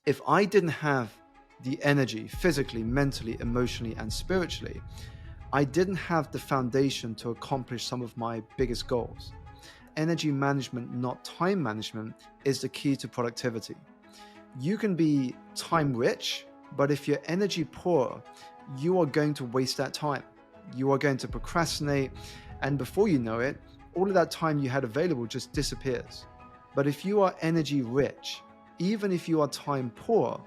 If I didn't have the energy physically, mentally, emotionally, and spiritually, I didn't have the foundation to accomplish some of my biggest goals. Energy management, not time management, is the key to productivity. You can be time rich, but if you're energy poor, you are going to waste that time. You are going to procrastinate, and before you know it, all of that time you had available just disappears. But if you are energy rich, even if you are time poor,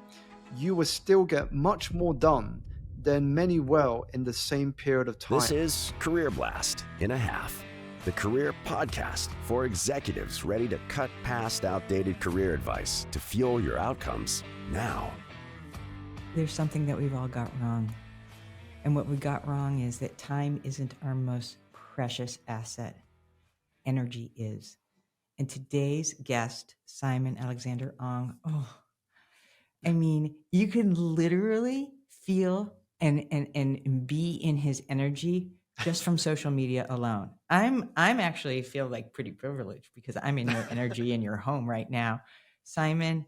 you will still get much more done than many will in the same period of This time. is Career Blast in a Half, the career podcast for executives ready to cut past outdated career advice to fuel your outcomes now. There's something that we've all got wrong. And what we got wrong is that time isn't our most precious asset. Energy is. And today's guest, Simon Alexander Ong, I mean, you can literally feel and be in his energy just from social media alone. I'm actually feel like pretty privileged because I'm in your energy in your home right now. Simon,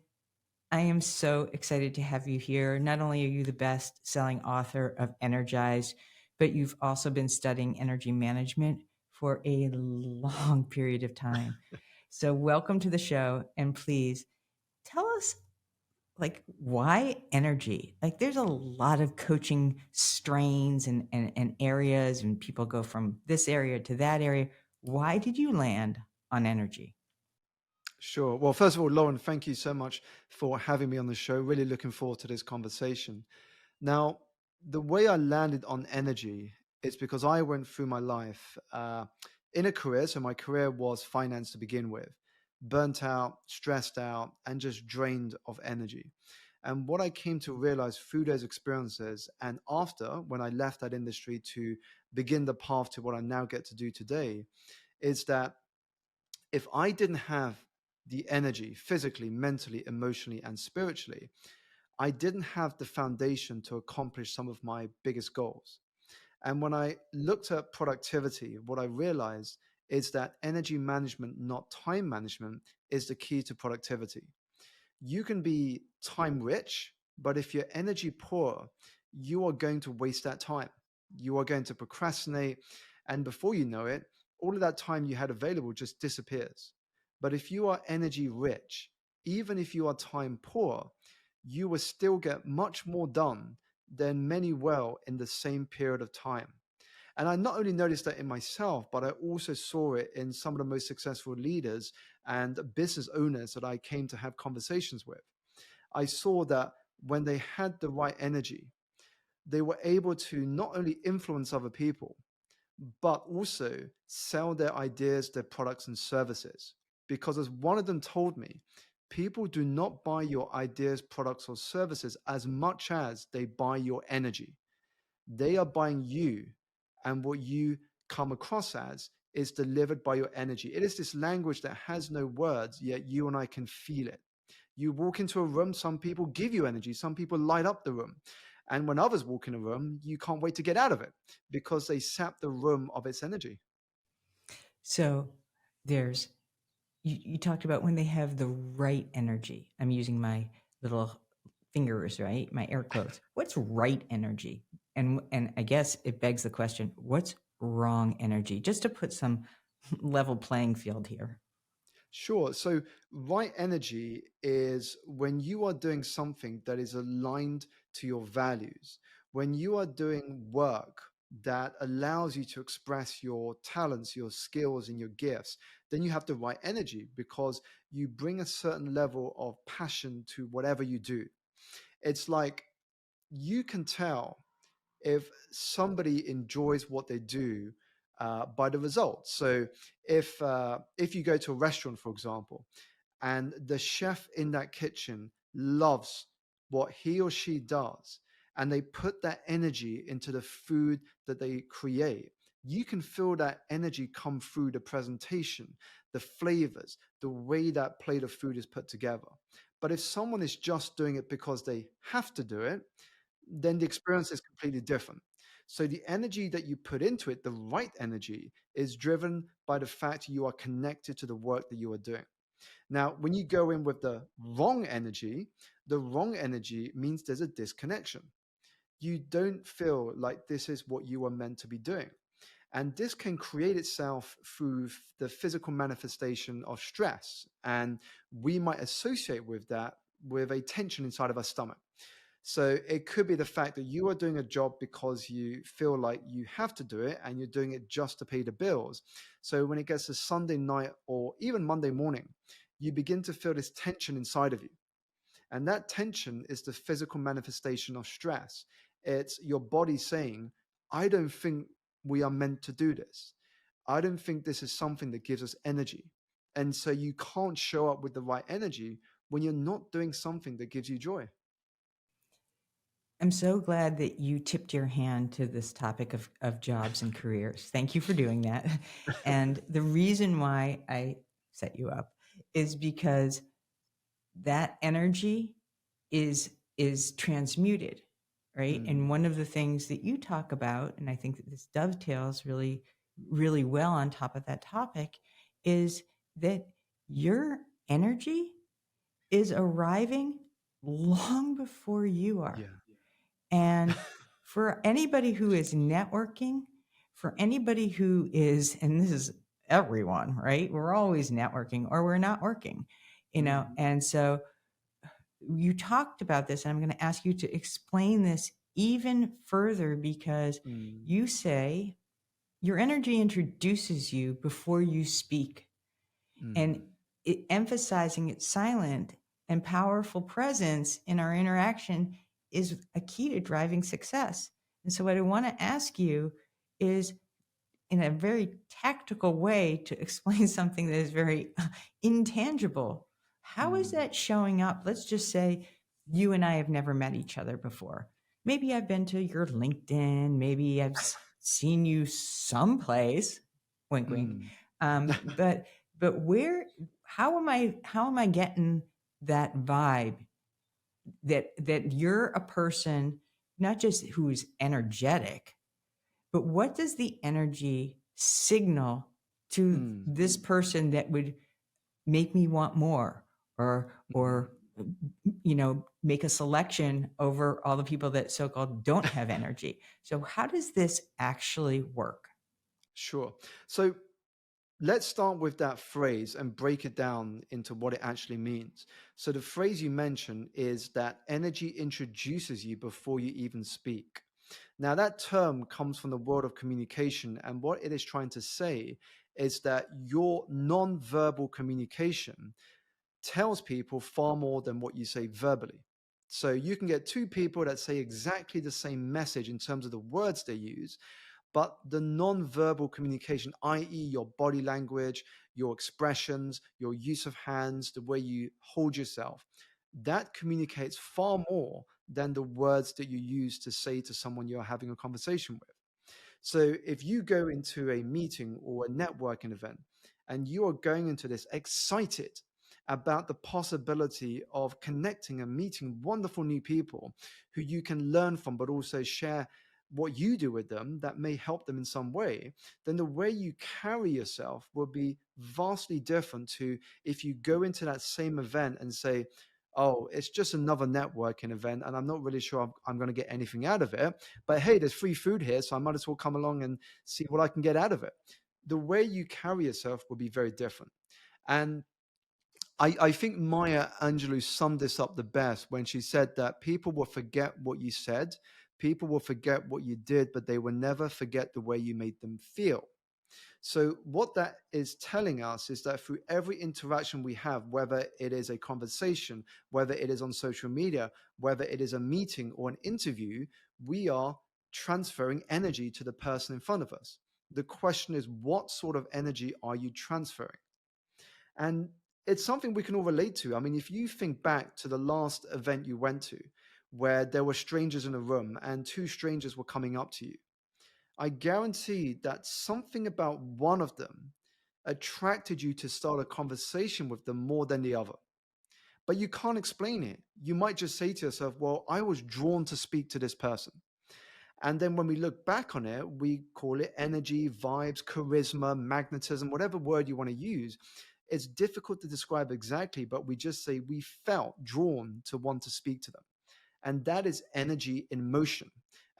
I am so excited to have you here. Not only are you the best-selling author of Energize, but you've also been studying energy management for a long period of time. So welcome to the show, and please tell us, like, why energy? Like, there's a lot of coaching strains and areas, and people go from this area to that area. Why did you land on energy? Sure. Well, first of all, Lauren, thank you so much for having me on the show. Really looking forward to this conversation. Now, the way I landed on energy is because I went through my life in a career. So my career was finance to begin with, burnt out, stressed out, and just drained of energy. And what I came to realize through those experiences, and after when I left that industry to begin the path to what I now get to do today, is that if I didn't have the energy physically, mentally, emotionally, and spiritually, I didn't have the foundation to accomplish some of my biggest goals. And when I looked at productivity, what I realized is that energy management, not time management, is the key to productivity. You can be time rich, but if you're energy poor, you are going to waste that time. You are going to procrastinate. And before you know it, all of that time you had available just disappears. But if you are energy rich, even if you are time poor, you will still get much more done than many will in the same period of time. And I not only noticed that in myself, but I also saw it in some of the most successful leaders and business owners that I came to have conversations with. I saw that when they had the right energy, they were able to not only influence other people, but also sell their ideas, their products, and services. Because as one of them told me, people do not buy your ideas, products, or services as much as they buy your energy. They are buying you, and what you come across as is delivered by your energy. It is this language that has no words, yet you and I can feel it. You walk into a room, some people give you energy, some people light up the room. And when others walk in a room, you can't wait to get out of it because they sap the room of its energy. So there's you talked about when they have the right energy. I'm using my little fingers, right? My air quotes. What's right energy? And I guess it begs the question, what's wrong energy? Just to put some level playing field here. Sure. So, right energy is when you are doing something that is aligned to your values, when you are doing work that allows you to express your talents, your skills, and your gifts, then you have the right energy because you bring a certain level of passion to whatever you do. It's like you can tell if somebody enjoys what they do by the results. So if you go to a restaurant, for example, and the chef in that kitchen loves what he or she does, and they put that energy into the food that they create, you can feel that energy come through the presentation, the flavors, the way that plate of food is put together. But if someone is just doing it because they have to do it, then the experience is completely different. So the energy that you put into it, the right energy, is driven by the fact you are connected to the work that you are doing. Now, when you go in with the wrong energy means there's a disconnection. You don't feel like this is what you are meant to be doing. And this can create itself through the physical manifestation of stress. And we might associate with that with a tension inside of our stomach. So it could be the fact that you are doing a job because you feel like you have to do it and you're doing it just to pay the bills. So when it gets to Sunday night or even Monday morning, you begin to feel this tension inside of you. And that tension is the physical manifestation of stress. It's your body saying, I don't think we are meant to do this. I don't think this is something that gives us energy. And so you can't show up with the right energy when you're not doing something that gives you joy. I'm so glad that you tipped your hand to this topic of jobs and careers. Thank you for doing that. And the reason why I set you up is because that energy is transmuted, right? And one of the things that you talk about, and I think that this dovetails really, really well on top of that topic, is that your energy is arriving long before you are. Yeah. And for anybody who is networking, for anybody who is, and this is everyone, right? We're always networking or we're not working, and so you talked about this, and I'm going to ask you to explain this even further because you say your energy introduces you before you speak, and emphasizing its silent and powerful presence in our interaction is a key to driving success. And so what I want to ask you is, in a very tactical way, to explain something that is very intangible. How is that showing up? Let's just say you and I have never met each other before. Maybe I've been to your LinkedIn. Maybe I've seen you someplace. Wink, wink. But where? How am I getting that vibe that you're a person not just who's energetic, but what does the energy signal to this person that would make me want more, or make a selection over all the people that so-called don't have energy? So how does this actually work? Sure. So let's start with that phrase and break it down into what it actually means. So the phrase you mentioned is that energy introduces you before you even speak. Now, that term comes from the world of communication, and what it is trying to say is that your non-verbal communication tells people far more than what you say verbally. So you can get two people that say exactly the same message in terms of the words they use, but the non-verbal communication, i.e., your body language, your expressions, your use of hands, the way you hold yourself, that communicates far more than the words that you use to say to someone you're having a conversation with. So if you go into a meeting or a networking event and you are going into this excited about the possibility of connecting and meeting wonderful new people who you can learn from, but also share what you do with them that may help them in some way, then the way you carry yourself will be vastly different to if you go into that same event and say, oh, it's just another networking event and I'm not really sure I'm going to get anything out of it. But hey, there's free food here, so I might as well come along and see what I can get out of it. The way you carry yourself will be very different. And I think Maya Angelou summed this up the best when she said that people will forget what you said, people will forget what you did, but they will never forget the way you made them feel. So what that is telling us is that through every interaction we have, whether it is a conversation, whether it is on social media, whether it is a meeting or an interview, we are transferring energy to the person in front of us. The question is, what sort of energy are you transferring? And it's something we can all relate to. I mean, if you think back to the last event you went to, where there were strangers in a room and two strangers were coming up to you, I guarantee that something about one of them attracted you to start a conversation with them more than the other. But you can't explain it. You might just say to yourself, well, I was drawn to speak to this person. And then when we look back on it, we call it energy, vibes, charisma, magnetism, whatever word you want to use. it's difficult to describe exactly, but we just say we felt drawn to want to speak to them. And that is energy in motion.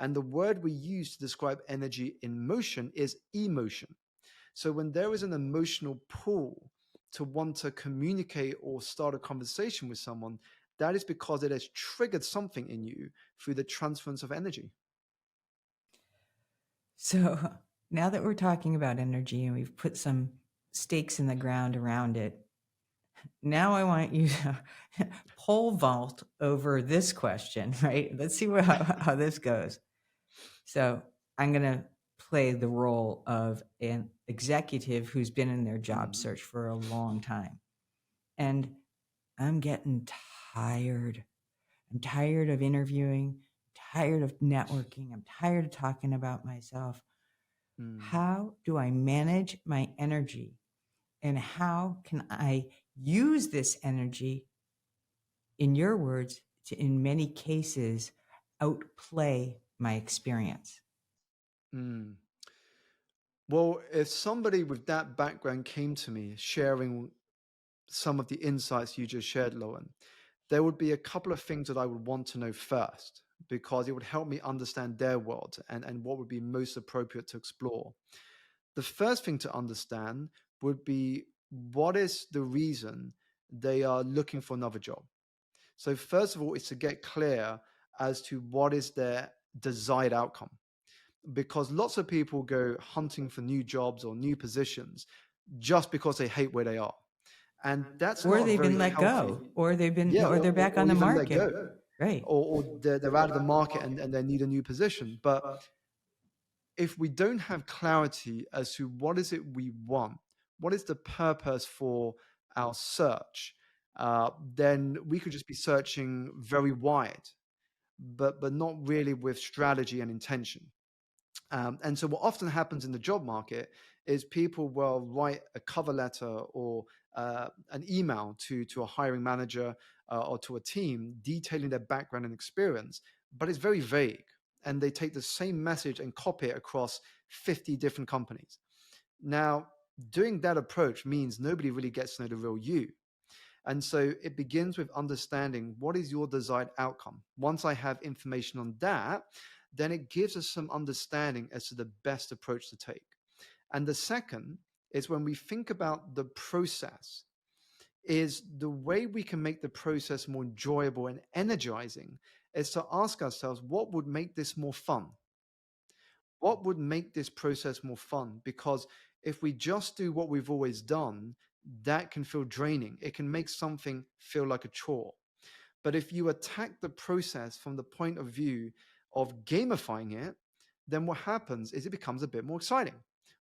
And the word we use to describe energy in motion is emotion. So when there is an emotional pull to want to communicate or start a conversation with someone, that is because it has triggered something in you through the transference of energy. So now that we're talking about energy and we've put some stakes in the ground around it, now I want you to pole vault over this question, right? Let's see how this goes. So I'm going to play the role of an executive who's been in their job search for a long time. And I'm getting tired. I'm tired of interviewing, tired of networking. I'm tired of talking about myself. How do I manage my energy? And how can I use this energy, in your words, to, in many cases, outplay my experience? Well, if somebody with that background came to me sharing some of the insights you just shared, Lauren, there would be a couple of things that I would want to know first, because it would help me understand their world and what would be most appropriate to explore. The first thing to understand would be, what is the reason they are looking for another job? So first of all, it's to get clear as to what is their desired outcome, because lots of people go hunting for new jobs or new positions just because they hate where they are. And that's Or not a they've very been let healthy, go, or yeah, or they're back on or the even let market. go, Right. or they're out of the market and they need a new position. But if we don't have clarity as to what is it we want, what is the purpose for our search, then we could just be searching very wide, but not really with strategy and intention. And so what often happens in the job market is people will write a cover letter or an email to a hiring manager or to a team detailing their background and experience, but it's very vague. And they take the same message and copy it across 50 different companies. Now, doing that approach means nobody really gets to know the real you. And so it begins with understanding, what is your desired outcome. Once I have information on that, then it gives us some understanding as to the best approach to take. And the second is, when we think about the process, is the way we can make the process more enjoyable and energizing is to ask ourselves, what would make this more fun? What would make this process more fun? Because if we just do what we've always done, that can feel draining. It can make something feel like a chore. But if you attack the process from the point of view of gamifying it, then what happens is it becomes a bit more exciting.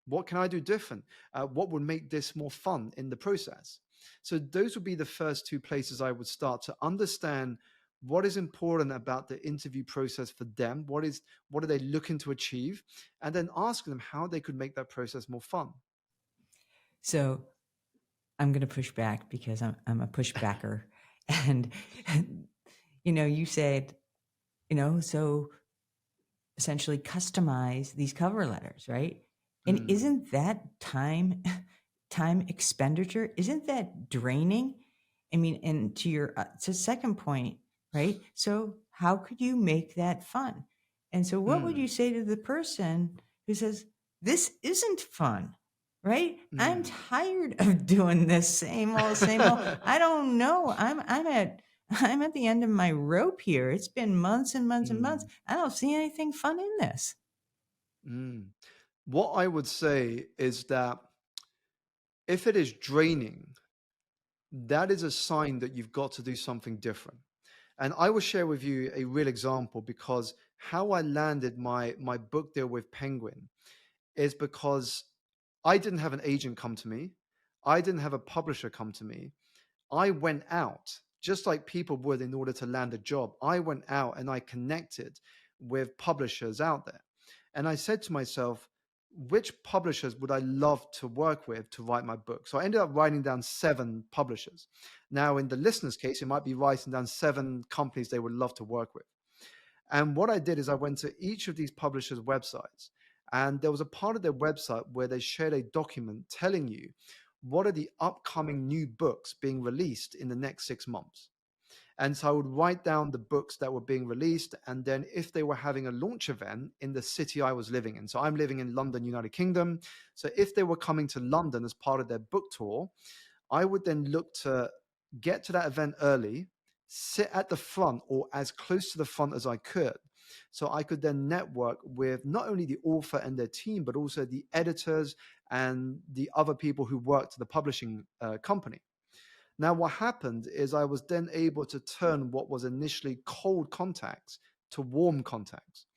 What can I do different? What would make this more fun in the process? So those would be the first two places I would start, to understand what is important about the interview process for them. What are they looking to achieve? And then ask them how they could make that process more fun. So I'm going to push back because I'm a pushbacker. And, you said, so essentially customize these cover letters, right? And isn't that time expenditure? Isn't that draining? I mean, and to your to second point, right? So how could you make that fun? And so what would you say to the person who says, this isn't fun, right? I'm tired of doing this same old, same old. I don't know. I'm at the end of my rope here. It's been months and months and months. I don't see anything fun in this. What I would say is that if it is draining, that is a sign that you've got to do something different. And I will share with you a real example, because how I landed my book deal with Penguin is because I didn't have an agent come to me. I didn't have a publisher come to me. I went out, just like people would in order to land a job. I went out and I connected with publishers out there. And I said to myself, which publishers would I love to work with to write my book? So I ended up writing down 7 publishers. Now, in the listener's case, it might be writing down 7 companies they would love to work with. And what I did is I went to each of these publishers' websites, and there was a part of their website where they shared a document telling you what are the upcoming new books being released in the next 6 months. And so I would write down the books that were being released, and then if they were having a launch event in the city I was living in. So I'm living in London, United Kingdom. So if they were coming to London as part of their book tour, I would then look to get to that event early, sit at the front or as close to the front as I could. So I could then network with not only the author and their team, but also the editors and the other people who worked at the publishing company. Now, what happened is I was then able to turn what was initially cold contacts to warm contacts.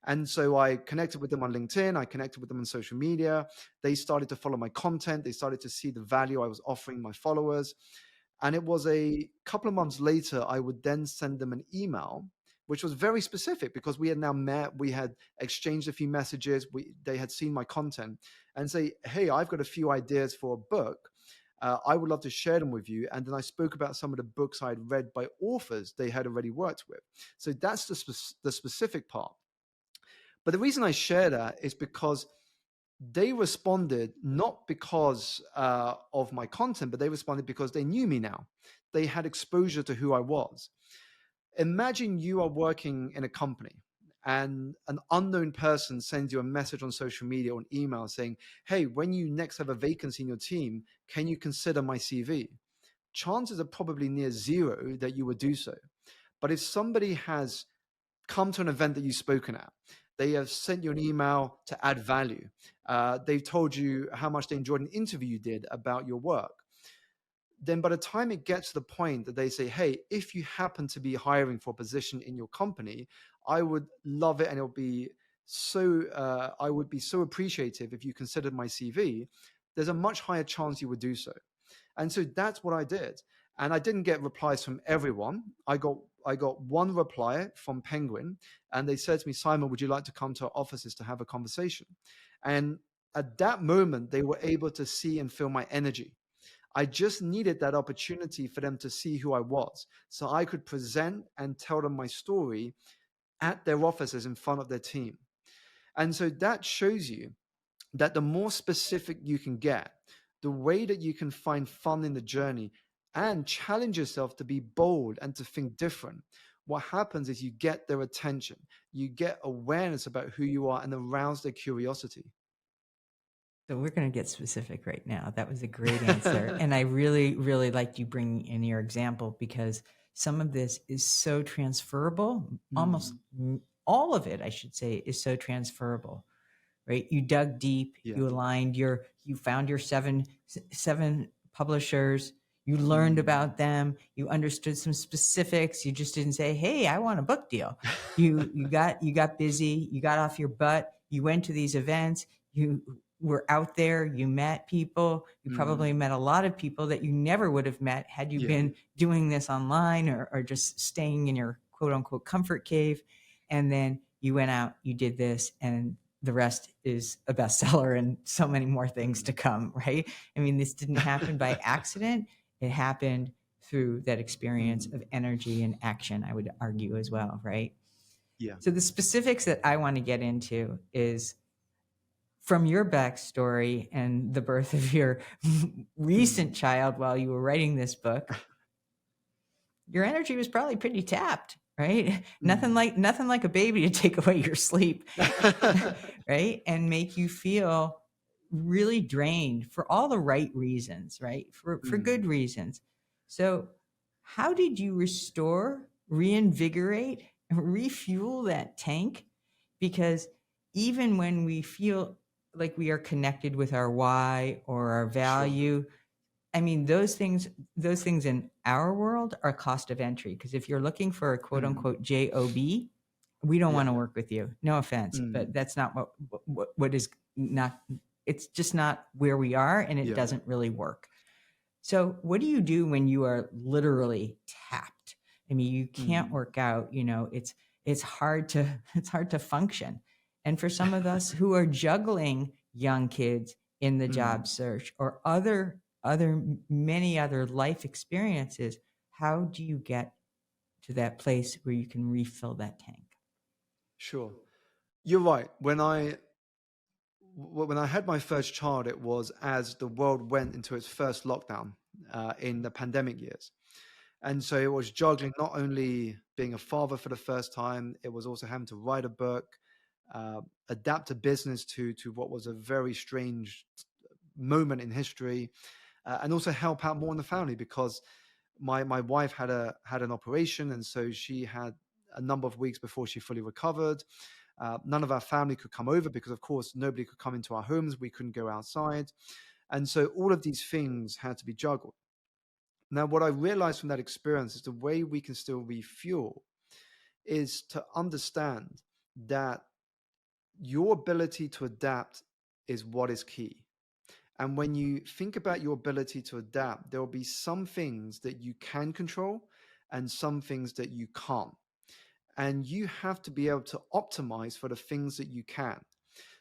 And so I connected with them on LinkedIn. I connected with them on social media. They started to follow my content. They started to see the value I was offering my followers. And it was a couple of months later, I would then send them an email, which was very specific because we had now met, we had exchanged a few messages, they had seen my content, and say, hey, I've got a few ideas for a book. I would love to share them with you. And then I spoke about some of the books I'd read by authors they had already worked with. So that's the specific part. But the reason I share that is because they responded not because of my content, but they responded because they knew me now. They had exposure to who I was. Imagine you are working in a company and an unknown person sends you a message on social media or an email saying, hey, when you next have a vacancy in your team, can you consider my CV? Chances are probably near zero that you would do so. But if somebody has come to an event that you've spoken at, they have sent you an email to add value, they've told you how much they enjoyed an interview you did about your work, then by the time it gets to the point that they say, hey, if you happen to be hiring for a position in your company, I would love it and it'll be so, I would be so appreciative if you considered my CV, there's a much higher chance you would do so. And so that's what I did. And I didn't get replies from everyone. I got one reply from Penguin, and they said to me, Simon, would you like to come to our offices to have a conversation? And at that moment, they were able to see and feel my energy. I just needed that opportunity for them to see who I was, so I could present and tell them my story at their offices in front of their team. And so that shows you that the more specific you can get, the way that you can find fun in the journey and challenge yourself to be bold and to think different, what happens is you get their attention, you get awareness about who you are and arouse their curiosity. So we're going to get specific right now. That was a great answer. And I really, really liked you bringing in your example because some of this is so transferable. Almost all of it, I should say, is so transferable, right? You dug deep, you aligned you found your seven publishers, you learned about them, you understood some specifics. You just didn't say, hey, I want a book deal. You got busy, you got off your butt, you went to these events, you were out there, you met people, you probably met a lot of people that you never would have met had you been doing this online or just staying in your quote unquote comfort cave. And then you went out, you did this, and the rest is a bestseller and so many more things to come, right? I mean, this didn't happen by accident. It happened through that experience of energy and action, I would argue as well, right? Yeah. So the specifics that I want to get into is from your backstory and the birth of your recent child while you were writing this book, your energy was probably pretty tapped, right? Nothing like a baby to take away your sleep, right? And make you feel really drained for all the right reasons, right? For good reasons. So how did you restore, reinvigorate, and refuel that tank? Because even when we feel like we are connected with our why or our value, I mean, those things in our world are cost of entry. Because if you're looking for a quote unquote job, we don't want to work with you. No offense, but that's not what is not. It's just not where we are, and it doesn't really work. So, what do you do when you are literally tapped? I mean, you can't work out. You know, it's hard to function. And for some of us who are juggling young kids in the job search or many other life experiences, how do you get to that place where you can refill that tank? Sure. You're right. when I had my first child, it was as the world went into its first lockdown in the pandemic years. And so it was juggling not only being a father for the first time, it was also having to write a book, adapt a business to what was a very strange moment in history, and also help out more in the family because my wife had an operation, and so she had a number of weeks before she fully recovered. None of our family could come over because, of course, nobody could come into our homes. We couldn't go outside, and so all of these things had to be juggled. Now, what I realized from that experience is the way we can still refuel is to understand that your ability to adapt is what is key. And when you think about your ability to adapt, there will be some things that you can control and some things that you can't. And you have to be able to optimize for the things that you can.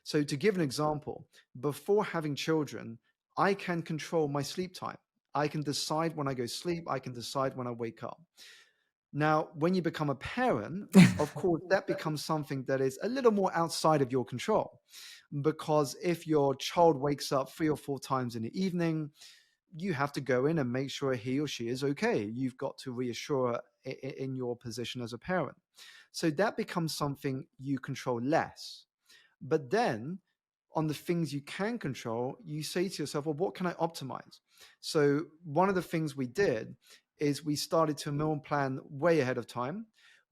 So, to give an example, before having children, I can control my sleep time. I can decide when I go sleep, I can decide when I wake up. Now, when you become a parent, of course, that becomes something that is a little more outside of your control. Because if your child wakes up 3 or 4 times in the evening, you have to go in and make sure he or she is okay. You've got to reassure in your position as a parent. So that becomes something you control less. But then on the things you can control, you say to yourself, well, what can I optimize? So one of the things we did is we started to meal plan way ahead of time.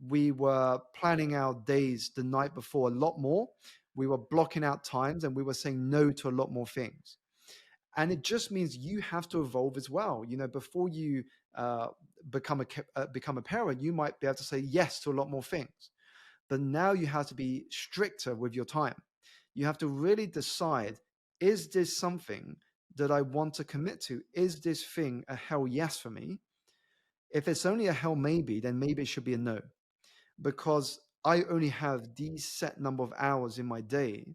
We were planning our days the night before a lot more. We were blocking out times and we were saying no to a lot more things. And it just means you have to evolve as well. You know, before you become a parent, you might be able to say yes to a lot more things. But now you have to be stricter with your time. You have to really decide, is this something that I want to commit to? Is this thing a hell yes for me? If it's only a hell maybe, then maybe it should be a no. Because I only have these set number of hours in my day.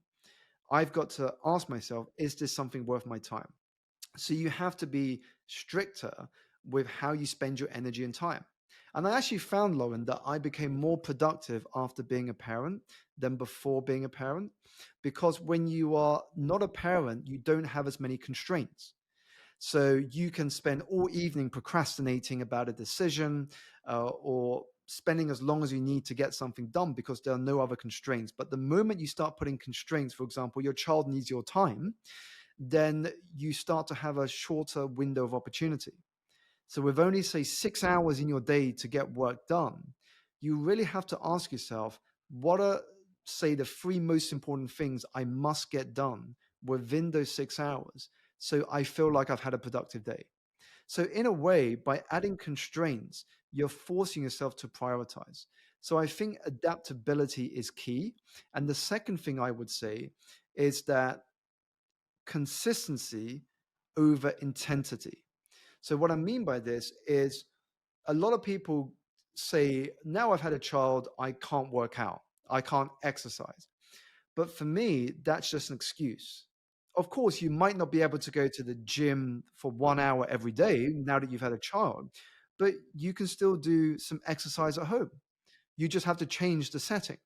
I've got to ask myself, is this something worth my time? So you have to be stricter with how you spend your energy and time. And I actually found, Lauren, that I became more productive after being a parent than before being a parent. Because when you are not a parent, you don't have as many constraints. So you can spend all evening procrastinating about a decision or spending as long as you need to get something done because there are no other constraints. But the moment you start putting constraints, for example, your child needs your time, then you start to have a shorter window of opportunity. So with only, say, 6 hours in your day to get work done, you really have to ask yourself, what are, say, the 3 most important things I must get done within those 6 hours so I feel like I've had a productive day? So in a way, by adding constraints, you're forcing yourself to prioritize. So I think adaptability is key. And the second thing I would say is that consistency over intensity. So what I mean by this is a lot of people say, now I've had a child, I can't work out, I can't exercise. But for me, that's just an excuse. Of course, you might not be able to go to the gym for 1 hour every day now that you've had a child, but you can still do some exercise at home. You just have to change the setting.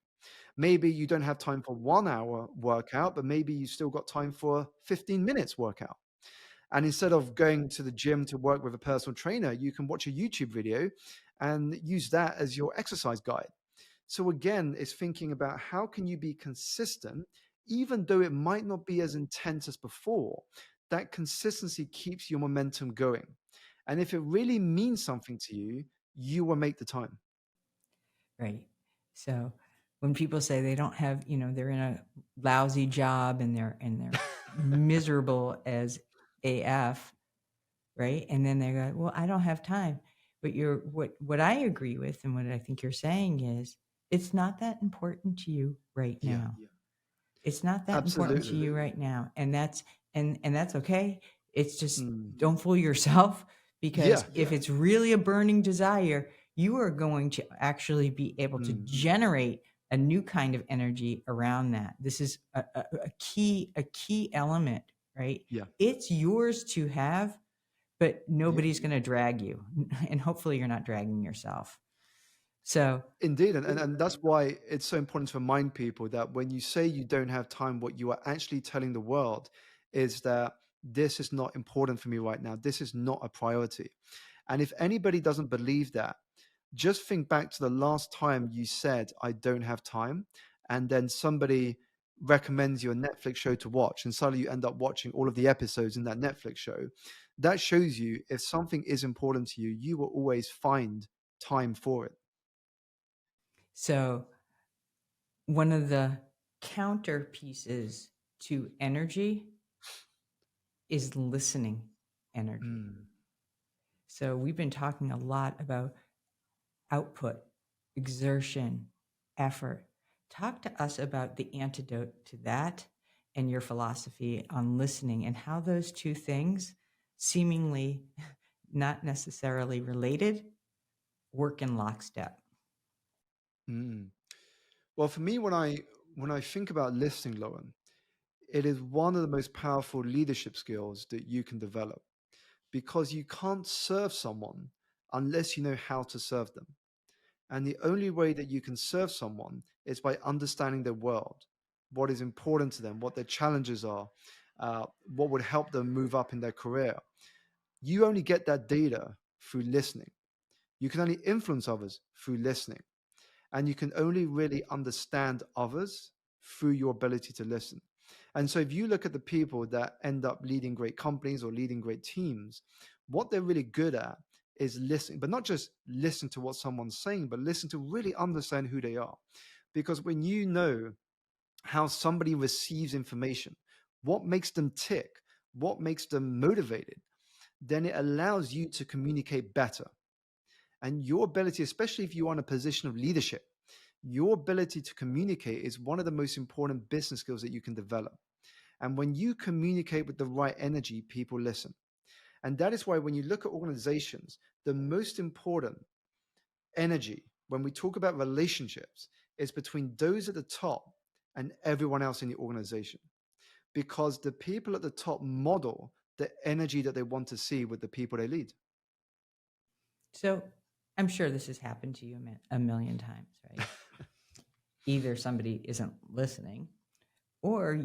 Maybe you don't have time for 1 hour workout, but maybe you still got time for 15 minutes workout. And instead of going to the gym to work with a personal trainer, you can watch a YouTube video and use that as your exercise guide. So again, it's thinking about how can you be consistent, even though it might not be as intense as before. That consistency keeps your momentum going. And if it really means something to you, you will make the time. Right. So when people say they don't have, they're in a lousy job and they're miserable as AF, right? And then they go, well, I don't have time. But what I agree with and what I think you're saying is it's not that important to you right now. Yeah. It's not that important to Absolutely. you right now. And that's okay. It's just Mm. don't fool yourself because Yeah. if it's really a burning desire, you are going to actually be able to Mm. generate a new kind of energy around that. This is a key element, right? Yeah. It's yours to have, but Yeah. nobody's going to drag you. And hopefully you're not dragging yourself. So, Indeed, and that's why it's so important to remind people that when you say you don't have time, what you are actually telling the world is that this is not important for me right now. This is not a priority. And if anybody doesn't believe that, just think back to the last time you said, I don't have time, and then somebody recommends you a Netflix show to watch, and suddenly you end up watching all of the episodes in that Netflix show. That shows you if something is important to you, you will always find time for it. so one of the counter pieces to energy is listening energy. Mm. So we've been talking a lot about output, exertion, effort. Talk to us about the antidote to that and your philosophy on listening and how those two things, seemingly not necessarily related, work in lockstep. Mm. Well, for me, when I think about listening, Lauren, it is one of the most powerful leadership skills that you can develop because you can't serve someone unless you know how to serve them. And the only way that you can serve someone is by understanding their world, what is important to them, what their challenges are, what would help them move up in their career. You only get that data through listening. You can only influence others through listening. And you can only really understand others through your ability to listen. And so if you look at the people that end up leading great companies or leading great teams, what they're really good at is listening, but not just listen to what someone's saying, but listen to really understand who they are. Because when you know how somebody receives information, what makes them tick, what makes them motivated, then it allows you to communicate better. And your ability, especially if you're in a position of leadership, your ability to communicate is one of the most important business skills that you can develop. And when you communicate with the right energy, people listen. And that is why when you look at organizations, the most important energy, when we talk about relationships, is between those at the top and everyone else in the organization. Because the people at the top model the energy that they want to see with the people they lead. So I'm sure this has happened to you a million times, right? Either somebody isn't listening or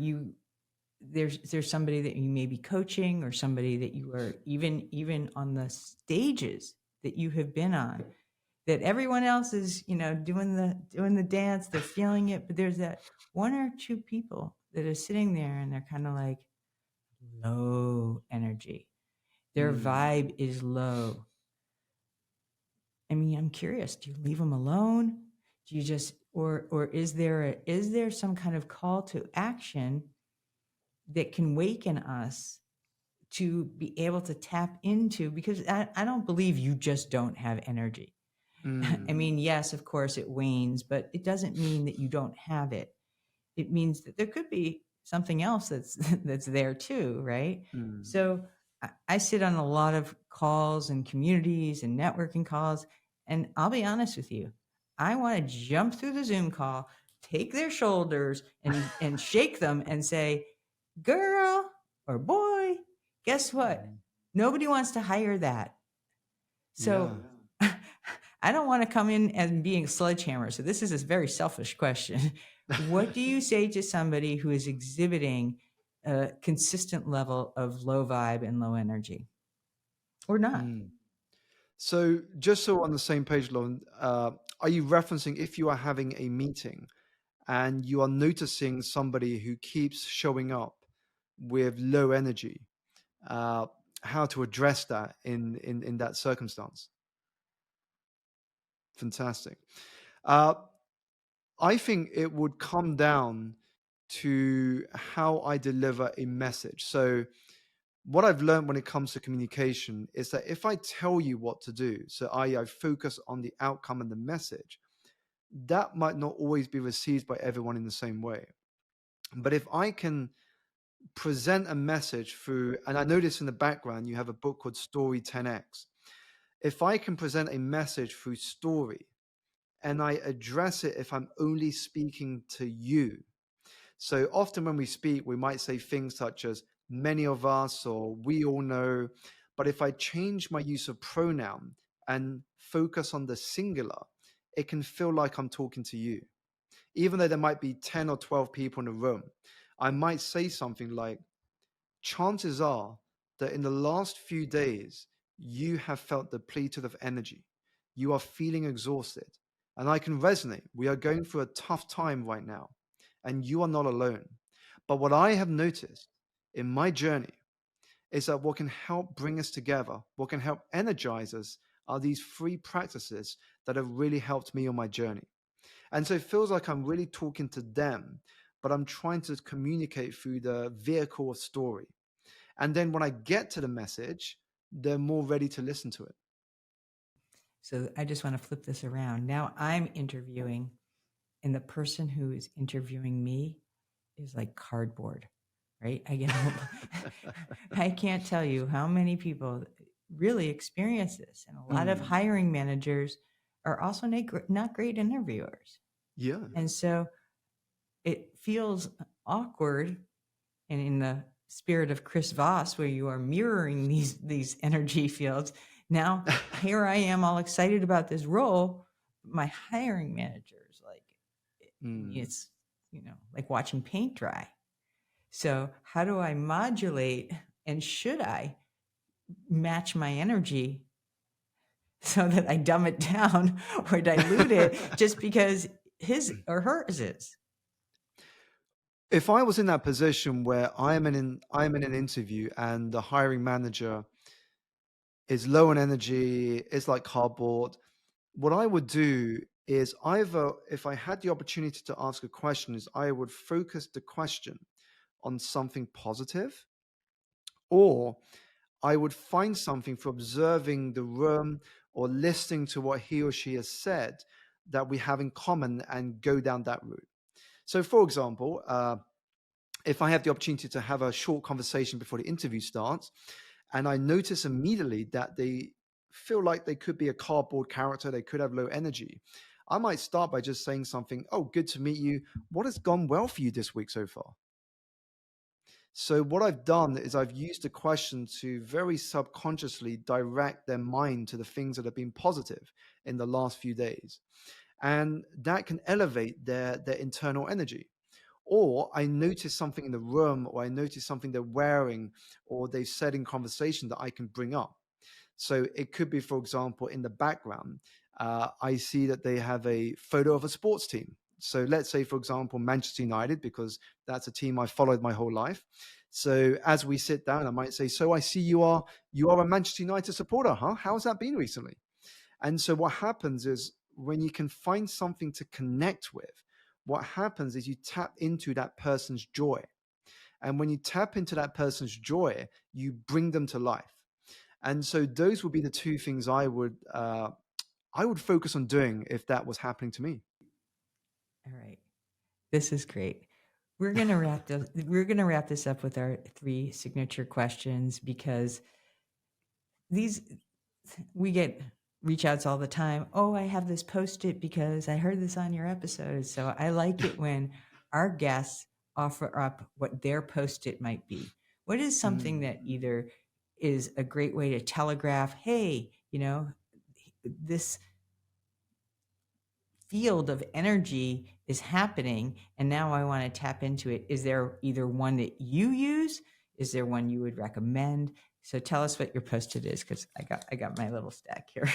there's somebody that you may be coaching or somebody that you are even on the stages that you have been on that everyone else is doing the dance, they're feeling it, but there's that one or two people that are sitting there and they're kind of like low energy, their vibe is low. I mean, I'm curious, do you leave them alone? Do you just or is there some kind of call to action that can waken us to be able to tap into, because I don't believe you just don't have energy. I mean, yes, of course it wanes, but it doesn't mean that you don't have it. It means that there could be something else that's there too, right? So I sit on a lot of calls and communities and networking calls, and I'll be honest with you, I want to jump through the Zoom call, take their shoulders and shake them and say, girl or boy, guess what? Nobody wants to hire that. So I don't want to come in and being a sledgehammer. So this is a very selfish question. What do you say to somebody who is exhibiting a consistent level of low vibe and low energy or not? So just so we're on the same page, Lauren, are you referencing if you are having a meeting and you are noticing somebody who keeps showing up with low energy, how to address that in that circumstance? Fantastic. I think it would come down to how I deliver a message. So what I've learned when it comes to communication is that if I tell you what to do, so I focus on the outcome and the message, that might not always be received by everyone in the same way. But if I can present a message through, and I notice in the background, you have a book called Story 10X. If I can present a message through story and I address it if I'm only speaking to you. So often when we speak, we might say things such as many of us or we all know. But if I change my use of pronoun and focus on the singular, it can feel like I'm talking to you. Even though there might be 10 or 12 people in the room, I might say something like, chances are that in the last few days, you have felt depleted of energy. You are feeling exhausted. And I can resonate. We are going through a tough time right now, and you are not alone. But what I have noticed in my journey is that what can help bring us together, what can help energize us, are these 3 practices that have really helped me on my journey. And so it feels like I'm really talking to them, but I'm trying to communicate through the vehicle of story. And then when I get to the message, they're more ready to listen to it. So I just want to flip this around. Now I'm interviewing, and the person who is interviewing me is like cardboard, right? I can't tell you how many people really experience this. And a lot of hiring managers are also not great interviewers. Yeah. And so it feels awkward. And in the spirit of Chris Voss, where you are mirroring these energy fields, now here I am all excited about this role. My hiring manager is like, it's, like watching paint dry. So how do I modulate, and should I match my energy so that I dumb it down or dilute it just because his or hers is? If I was in that position where I'm in an interview and the hiring manager is low on energy, is like cardboard, what I would do is either, if I had the opportunity to ask a question, is I would focus the question on something positive, or I would find something for observing the room or listening to what he or she has said that we have in common and go down that route. So, for example, if I have the opportunity to have a short conversation before the interview starts, and I notice immediately that they feel like they could be a cardboard character, they could have low energy, I might start by just saying something, oh, good to meet you. What has gone well for you this week so far? So what I've done is I've used the question to very subconsciously direct their mind to the things that have been positive in the last few days. And that can elevate their internal energy. Or I notice something in the room, or I notice something they're wearing, or they've said in conversation that I can bring up. So it could be, for example, in the background, I see that they have a photo of a sports team. So let's say, for example, Manchester United, because that's a team I followed my whole life. So as we sit down, I might say, so I see you are a Manchester United supporter, huh? How's that been recently? And so what happens is when you can find something to connect with, what happens is you tap into that person's joy. And when you tap into that person's joy, you bring them to life. And so those would be the 2 things I would focus on doing if that was happening to me. All right. This is great. We're going to wrap this up with our 3 signature questions, because we get reach outs all the time. Oh, I have this Post-it because I heard this on your episode. So I like it when our guests offer up what their Post-it might be. What is something that either is a great way to telegraph, hey, this field of energy is happening and now I want to tap into it? Is there either one that you use? Is there one you would recommend? So tell us what your Post-it is, because I got my little stack here.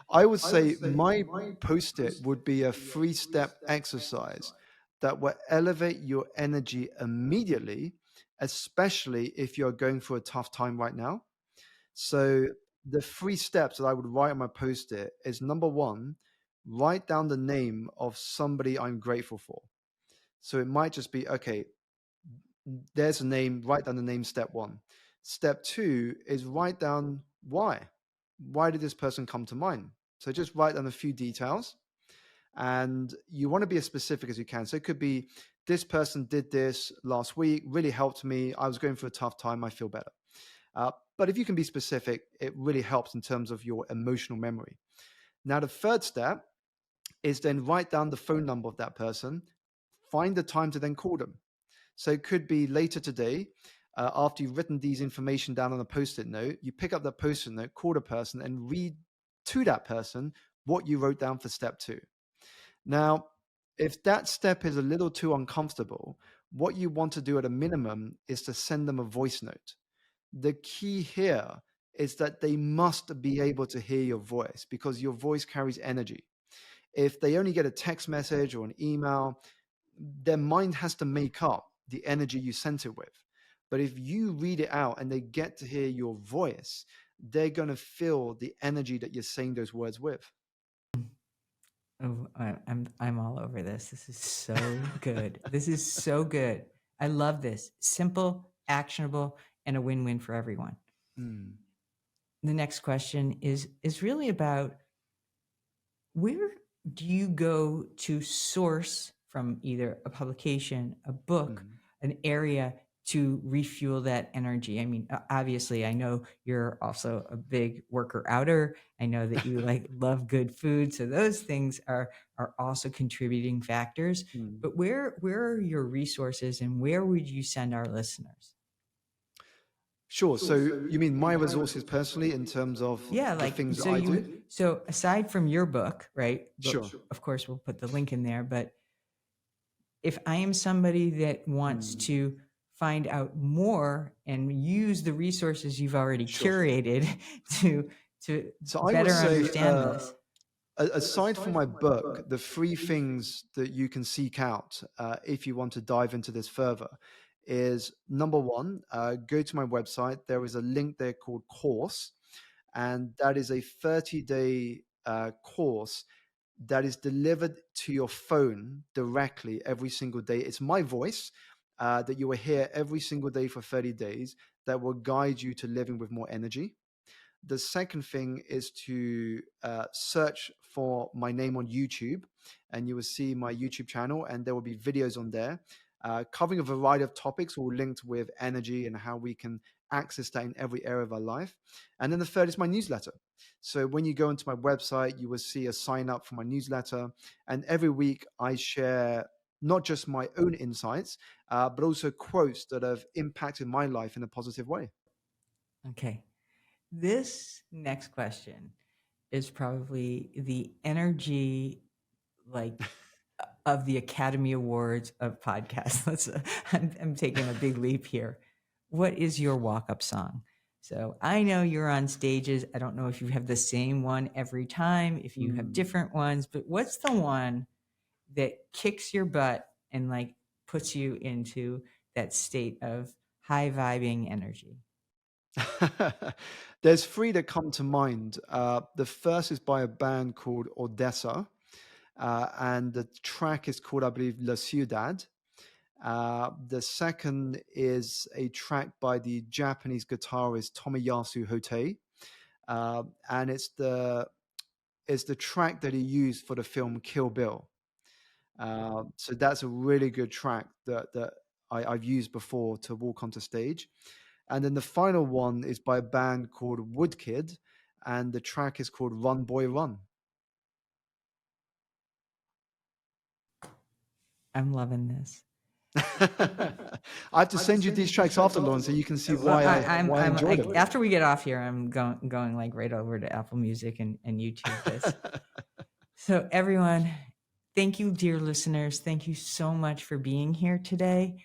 I would say my Post-it would be a 3-step exercise that will elevate your energy immediately, especially if you're going through a tough time right now. So the 3 steps that I would write on my Post-it is, number 1, write down the name of somebody I'm grateful for. So it might just be, okay, there's a name, write down the name, step 1. Step 2 is write down why. Why did this person come to mind? So just write down a few details, and you want to be as specific as you can. So it could be, this person did this last week, really helped me. I was going through a tough time. I feel better. But if you can be specific, it really helps in terms of your emotional memory. Now, the 3rd step is then write down the phone number of that person, find the time to then call them. So it could be later today, after you've written these information down on a Post-it note, you pick up that Post-it note, call the person, and read to that person what you wrote down for step 2. Now, if that step is a little too uncomfortable, what you want to do at a minimum is to send them a voice note. The key here is that they must be able to hear your voice, because your voice carries energy. If they only get a text message or an email, their mind has to make up the energy you sent it with. But if you read it out and they get to hear your voice, they're going to feel the energy that you're saying those words with. Oh, I'm all over this. This is so good. This is so good. I love this. Simple, actionable, and a win-win for everyone. Mm. The next question is really about, where do you go to source from either a publication, a book, an area to refuel that energy? I mean, obviously, I know you're also a big worker outer. I know that you love good food. So those things are also contributing factors. But where are your resources, and where would you send our listeners? Sure. So you mean my resources personally in terms of the things that I do? So aside from your book, right? Sure. Of course, we'll put the link in there. But if I am somebody that wants to find out more and use the resources you've already curated to better understand this. Aside from my book, the 3 things that you can seek out if you want to dive into this further is, number 1, go to my website. There is a link there called course, and that is a 30-day course that is delivered to your phone directly every single day. It's my voice that you will hear every single day for 30 days that will guide you to living with more energy. The second thing is to search for my name on YouTube, and you will see my YouTube channel, and there will be videos on there covering a variety of topics, all linked with energy and how we can access that in every area of our life. And then the third is my newsletter. So when you go into my website, you will see a sign up for my newsletter. And every week I share not just my own insights, but also quotes that have impacted my life in a positive way. Okay. This next question is probably the energy of the Academy Awards of podcasts. I'm taking a big leap here. What is your walk-up song? So I know you're on stages. I don't know if you have the same one every time, if you have different ones, but what's the one that kicks your butt and puts you into that state of high vibing energy? There's 3 that come to mind. The first is by a band called Odessa, and the track is called, I believe, La Ciudad. The second is a track by the Japanese guitarist Tomiyasu Hotei, and it's the track that he used for the film Kill Bill. So that's a really good track that I've used before to walk onto stage. And then the final one is by a band called Woodkid, and the track is called Run Boy Run. I'm loving this. I have to send you these tracks after, Lauren, so you can see why I enjoy them. After we get off here, I'm going right over to Apple Music and YouTube this. So everyone, thank you, dear listeners. Thank you so much for being here today.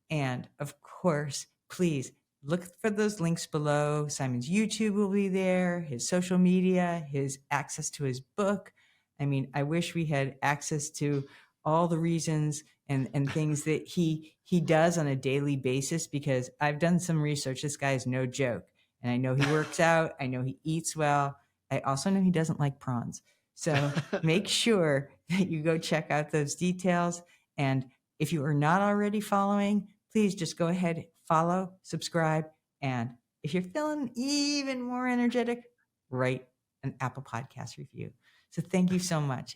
And of course, please look for those links below. Simon's YouTube will be there, his social media, his access to his book. I mean, I wish we had access to all the reasons and things that he does on a daily basis, because I've done some research. This guy is no joke. And I know he works out. I know he eats well. I also know he doesn't like prawns. So make sure that you go check out those details. And if you are not already following, please just go ahead, follow, subscribe. And if you're feeling even more energetic, write an Apple Podcast review. So thank you so much.